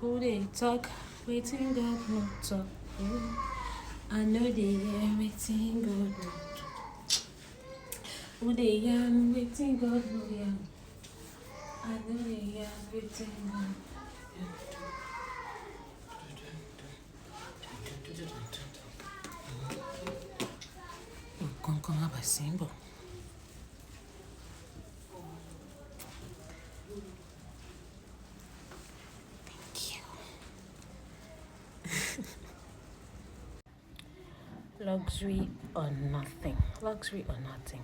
Who they talk? Waiting God no talk. I know they hear waiting God no. Who they yam waiting God no yam. I know they yam waiting God. Come up a symbol. Thank you. Luxury or nothing. Luxury or nothing.